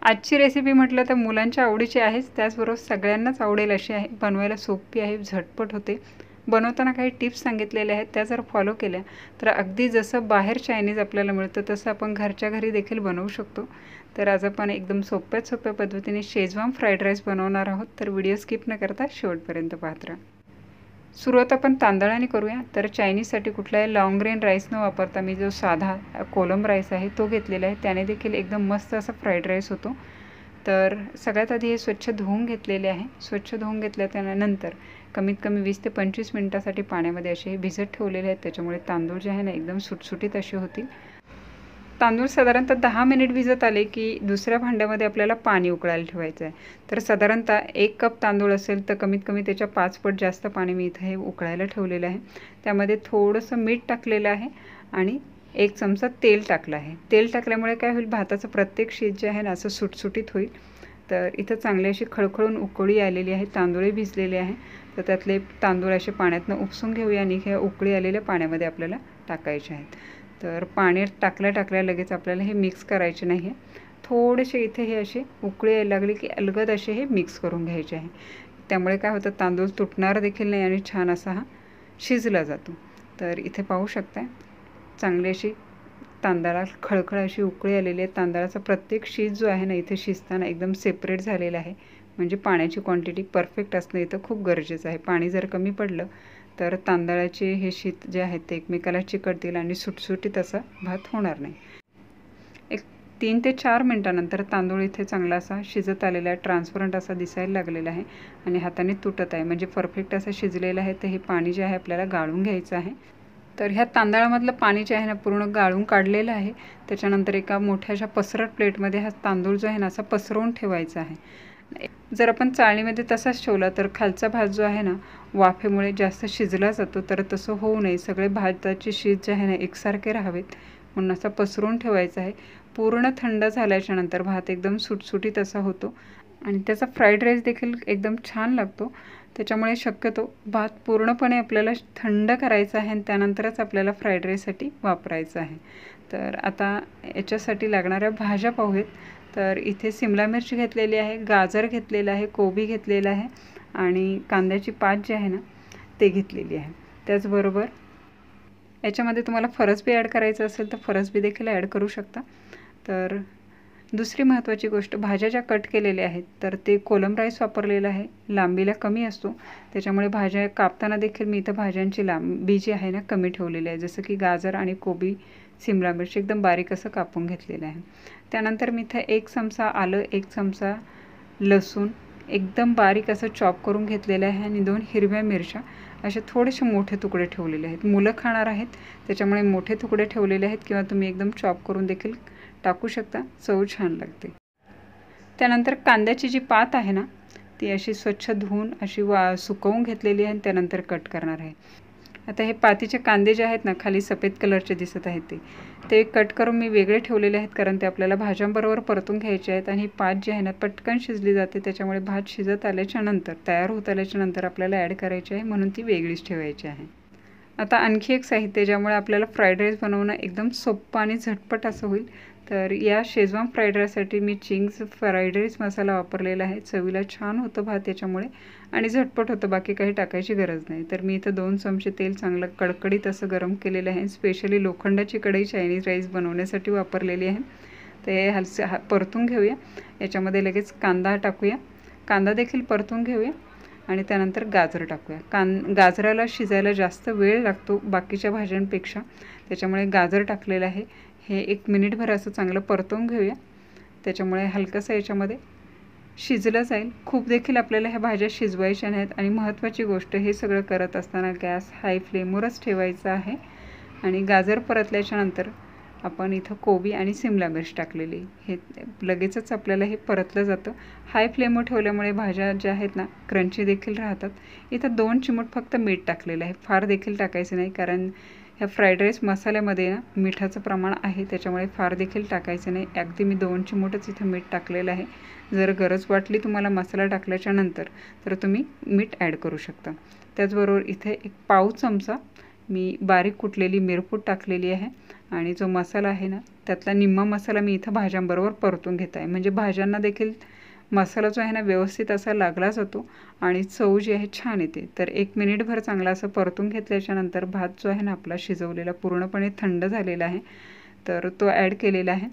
आजची रेसिपी म्हटलं तर मुलांच्या आवडीची आहेच, त्याचबरोबर सगळ्यांनाच आवडेल अशी आहे. बनवायला सोपी आहे, झटपट होते. बनवताना काही टिप्स सांगितलेल्या आहेत, त्या जर फॉलो केल्या तर अगदी जसं बाहेर चायनीज आपल्याला मिळतं तसं आपण घरच्या घरी देखील बनवू शकतो. तर आज आपण एकदम सोप्या पद्धतीने शेजवान फ्राईड राईस बनवणार आहोत. तर व्हिडिओ स्किप न करता शेवटपर्यंत पाहत राहा. सुरुवात आपण तांदळाने करूया. तर चायनीजसाठी कुठलाही लॉंग ग्रेन राईस न वापरता मी जो साधा कोलम राईस आहे तो घेतलेला आहे. त्याने देखील एकदम मस्त असा फ्राईड राईस होतो. तर सगळ्यात आधी हे स्वच्छ धुवून घेतलेले आहे. स्वच्छ धुवून घेतल्यानंतर कमीत कमी 20 ते 25 मिनिटासाठी पाण्यामध्ये असे भिजत ठेवलेले आहेत. त्याच्यामुळे तांदूळ जे आहे ना एकदम सुटसुटीत असे होतील. तांदूळ साधारणतः 10 मिनिट भिजत आले की दुसऱ्या भांड्यामध्ये आपल्याला पाणी उकळायला ठेवायचं आहे. तर साधारणतः 1 कप तांदूळ असेल तर कमीत कमी त्याच्या 5 पट जास्त पाणी मी इथे उकळायला ठेवलेलं आहे. त्यामध्ये थोडंसं मीठ टाकलेलं आहे आणि 1 चमचा तेल टाकलं आहे. तेल टाकल्यामुळे काय होईल, भाताचं प्रत्येक शीत जे आहे ना असं सुटसुटीत होईल. तर इथं चांगली अशी खळखळून उकळी आलेली आहे, तांदूळही भिजलेले आहे. तर त्यातले तांदूळ असे पाण्यातनं उपसून घेऊया आणि हे उकळी आलेल्या पाण्यामध्ये आपल्याला टाकायचे आहेत. तर पाणी टाकल्या लगेच आपल्याला हे मिक्स करायचे नाही आहे. थोडेसे इथे हे असे उकळी यायला लागली की अलगद असे हे मिक्स करून घ्यायचे आहे. त्यामुळे काय होतं, तांदूळ तुटणार देखील नाही आणि छान असा हा शिजला जातो. तर इथे पाहू शकता चांगली अशी तांदळाला खळखळ अशी उकळी आलेली आहे. तांदळाचा प्रत्येक शीत जो आहे ना इथे शिजताना एकदम सेपरेट झालेला आहे. म्हणजे पाण्याची क्वांटिटी परफेक्ट असणं इथं खूप गरजेचं आहे. पाणी जर कमी पडलं तर तांदळाचे हे शीत जे आहेत ते एकमेकाला चिकटतील आणि सुटसुटीत असा भात होणार नाही. एक 3 ते 4 मिनिटानंतर तांदूळ इथे चांगला असा शिजत आलेला आहे, ट्रान्सपरंट असा दिसायला लागलेला आहे आणि हाताने तुटत आहे, म्हणजे परफेक्ट असं शिजलेलं आहे. तर हे पाणी जे आहे आपल्याला गाळून घ्यायचं आहे. तर ह्या तांदळामधलं पाणी जे आहे ना पूर्ण गाळून काढलेलं आहे. त्याच्यानंतर एका मोठ्याशा पसरट प्लेटमध्ये हा तांदूळ जो आहे ना असा पसरवून ठेवायचा आहे. जर आपण चाळणीमध्ये तसाच ठेवला तर खालचा भात जो आहे ना वाफेमुळे जास्त शिजला जातो. तर तसं होऊ नये, सगळे भाताचे शीत जे आहे ना एकसारखे राहावेत म्हणून असा पसरवून ठेवायचा आहे. पूर्ण थंड झाल्याच्या नंतर भात एकदम सुटसुटीत असा होतो आणि त्याचा फ्राईड राईस देखील एकदम छान लागतो. त्याच्यामुळे शक्यतो भात पूर्णपणे आपल्याला थंड करायचा आहे आणि त्यानंतरच आपल्याला फ्राईड राईससाठी वापरायचं आहे. तर आता याच्यासाठी लागणाऱ्या भाज्या पाहूयात. तर इथे सिमला मिरची घेतलेली आहे, गाजर घेतलेलं आहे, कोबी घेतलेलं आहे आणि कांद्याची पात जी आहे ना ते घेतलेली आहे. त्याचबरोबर याच्यामध्ये तुम्हाला फरसबी ॲड करायचं असेल तर फरसबी देखील ॲड करू शकता. तर दुसरी महत्त्वाची गोष्ट, भाज्या ज्या कट केलेल्या आहेत तर ते कोलम राईस वापरलेला आहे, लांबीला कमी असतो. त्याच्यामुळे भाज्या कापताना देखील मी इथं भाज्यांची लांबी जी आहे ना कमी ठेवलेली आहे. जसं की गाजर आणि कोबी, सिमला मिरची एकदम बारीक असं कापून घेतलेलं आहे. त्यानंतर मी इथं 1 चमचा आलं, 1 चमचा लसूण एकदम बारीक असं चॉप करून घेतलेलं आहे आणि 2 हिरव्या मिरच्या असे थोडेसे मोठे तुकडे ठेवलेले आहेत. मुलं खाणार आहेत त्याच्यामुळे मोठे तुकडे ठेवलेले आहेत किंवा तुम्ही एकदम चॉप करून देखील टाकू शकता, चव छान लागते. त्यानंतर कांद्याची जी पात आहे ना ती अशी स्वच्छ धुवून अशी सुकवून घेतलेली आहे आणि त्यानंतर कट करणार आहे. आता हे पातीचे कांदे जे आहेत ना खाली सफेद कलरचे दिसत आहेत ते कट करून मी वेगळे ठेवलेले आहेत, कारण ते आपल्याला भाज्यांबरोबर परतून घ्यायचे आहेत. आणि ही पात जी आहे ना पटकन शिजली जाते, त्याच्यामुळे भात शिजत आल्याच्या नंतर तयार होत आल्याच्या नंतर आपल्याला ॲड करायची आहे, म्हणून ती वेगळीच ठेवायची आहे. आता आणखी एक साहित्य ज्यामुळे आपल्याला फ्राईड राईस बनवणं एकदम सोपं आणि झटपट असं होईल. तर या शेजवान फ्राईड राईससाठी मी चिंग्स फ्राईड राईस मसाला वापरलेला आहे. चवीला छान होतं भात याच्यामुळे आणि झटपट होतं, बाकी काही टाकायची गरज नाही. तर मी इथं 2 चमचे तेल चांगलं कडकडीत असं गरम केलेलं आहे. स्पेशली लोखंडाची कढई चायनीज राईस बनवण्यासाठी वापरलेली आहे. ते परतून घेऊया. याच्यामध्ये लगेच कांदा टाकूया, कांदा देखील परतून घेऊया आणि त्यानंतर गाजर टाकूया. गाजराला शिजायला जास्त वेळ लागतो बाकीच्या भाज्यांपेक्षा, त्याच्यामुळे गाजर टाकलेलं आहे. हे 1 मिनिटभर असं चांगलं परतवून घेऊया, त्याच्यामुळे हलकंसं याच्यामध्ये शिजलं जाईल. खूप देखील आपल्याला ह्या भाज्या शिजवायच्या नाहीत. आणि महत्त्वाची गोष्ट, हे सगळं करत असताना गॅस हाय फ्लेमवरच ठेवायचा आहे. आणि गाजर परतल्याच्या नंतर आपण इथं कोबी आणि सिमला मिर्च टाकलेली, हे लगेचच आपल्याला हे परतलं जातं. हाय फ्लेमवर ठेवल्यामुळे भाज्या ज्या आहेत ना क्रंची देखील राहतात. इथं 2 चिमूट फक्त मीठ टाकलेलं आहे, फार देखील टाकायचं नाही, कारण ह्या फ्राईड राईस मसाल्यामध्ये ना मिठाचं प्रमाण आहे, त्याच्यामुळे फार देखील टाकायचं नाही. अगदी मी 2 चिमूटच इथं मीठ टाकलेलं आहे. जर गरज वाटली तुम्हाला मसाला टाकल्याच्या नंतर तर तुम्ही मीठ ॲड करू शकता. त्याचबरोबर इथे 1 पाव चमचा मी बारीक कुटलेली मिरपूड टाकलेली आहे. आणि जो मसाला आहे ना त्यातला निम्मा मसाला मी इथं भाज्यांबरोबर परतून घेत आहे, म्हणजे भाज्यांना देखील मसाला जो आहे ना व्यवस्थित असा लागला जातो आणि चव जी आहे छान येते. तर 1 मिनिटभर चांगला असं परतून घेतल्याच्यानंतर भात जो आहे ना आपला शिजवलेला पूर्णपणे थंड झालेला आहे, तर तो ॲड केलेला आहे.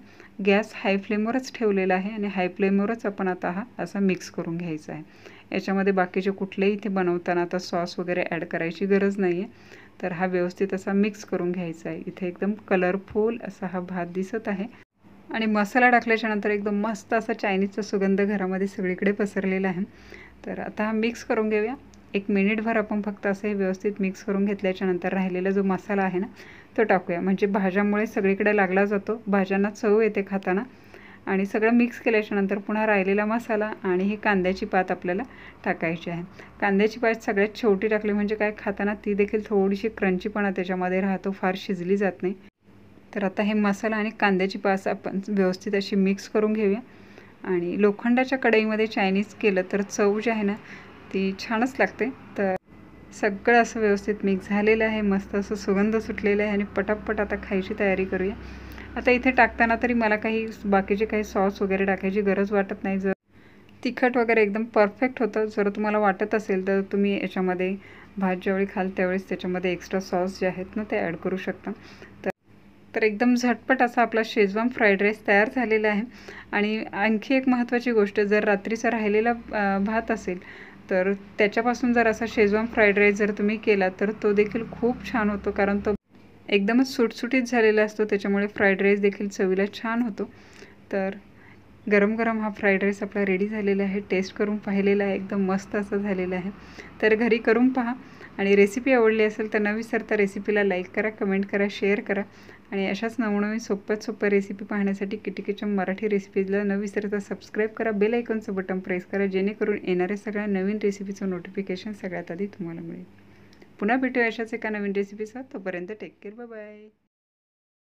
गॅस हाय फ्लेमवरच ठेवलेला आहे आणि हाय फ्लेमवरच आपण आता हा असा मिक्स करून घ्यायचा आहे. याच्यामध्ये बाकीचे कुठलेही इथे बनवताना आता सॉस वगैरे ॲड करायची गरज नाही आहे. तर हा व्यवस्थित असा मिक्स करून घ्यायचा आहे. इथे एकदम कलरफुल असा हा भात दिसत आहे आणि मसाला टाकल्याच्यानंतर एकदम मस्त असा चायनीजचा सुगंध घरामध्ये सगळीकडे पसरलेला आहे. तर आता हा मिक्स करून घेऊया. 1 मिनिटभर आपण फक्त असं हे व्यवस्थित मिक्स करून घेतल्याच्यानंतर राहिलेला जो मसाला आहे ना तो टाकूया, म्हणजे भाज्यांमुळे सगळीकडे लागला जातो, भाज्यांना चव येते खाताना. आणि सगळं मिक्स केल्याच्यानंतर पुन्हा राहिलेला मसाला आणि ही कांद्याची पात आपल्याला टाकायची आहे. कांद्याची पात सगळ्यात शेवटी टाकली म्हणजे काय, खाताना ती देखील थोडीशी क्रंचीपणा त्याच्यामध्ये राहतो, फार शिजली जात नाही. तर आता हे मसाला आणि कांद्याची पात आपण व्यवस्थित अशी मिक्स करून घेऊया. आणि लोखंडाच्या कढईमध्ये चायनीज केलं तर चव जी आहे ना ती छानच लागते. तर सगळं असं व्यवस्थित मिक्स झालेलं आहे, मस्त असं सुगंध सुटलेला आहे आणि पटापट आता खायची तयारी करूया. आता इथे टाकताना तरी मला काही बाकीचे काही सॉस वगैरे टाकायची गरज वाटत नाही. जर तिखट वगैरे एकदम परफेक्ट होतं. जर तुम्हाला वाटत असेल तर तुम्ही याच्यामध्ये भात ज्यावेळी खाल त्यावेळेस त्याच्यामध्ये एक्स्ट्रा सॉस जे आहेत ना ते ॲड करू शकता. तर एकदम झटपट असा आपला शेजवान फ्राईड राईस तयार झालेला आहे. आणि आणखी एक महत्त्वाची गोष्ट, जर रात्रीचा राहिलेला भात असेल तर त्याच्यापासून जर असा शेजवान फ्राईड राईस जर तुम्ही केला तर तो देखील खूप छान होतो, कारण तो एकदमच सुटसुटीत झालेला असतो, त्याच्यामुळे फ्राईड राईस देखील चवीला छान होतो. तर गरम गरम हा फ्राईड राईस आपला रेडी झालेला आहे. टेस्ट करून पाहिलेला आहे, एकदम मस्त असं झालेलं आहे. तर घरी करून पहा आणि रेसिपी आवडली असेल तर न विसरता रेसिपीला लाईक करा, कमेंट करा, शेअर करा. आणि अशाच नवनवीन सोप्या रेसिपी पाहण्यासाठी किटी किचन मराठी रेसिपीजला न विसरता सबस्क्राईब करा, बेल आयकॉनचं बटन प्रेस करा, जेणेकरून येणाऱ्या सगळ्या नवीन रेसिपीचं नोटिफिकेशन सगळ्यात आधी तुम्हाला मिळेल. पुन्हा भेटूया अशाच एका नवीन रेसिपीसह. तोपर्यंत टेक केअर, बाय बाय.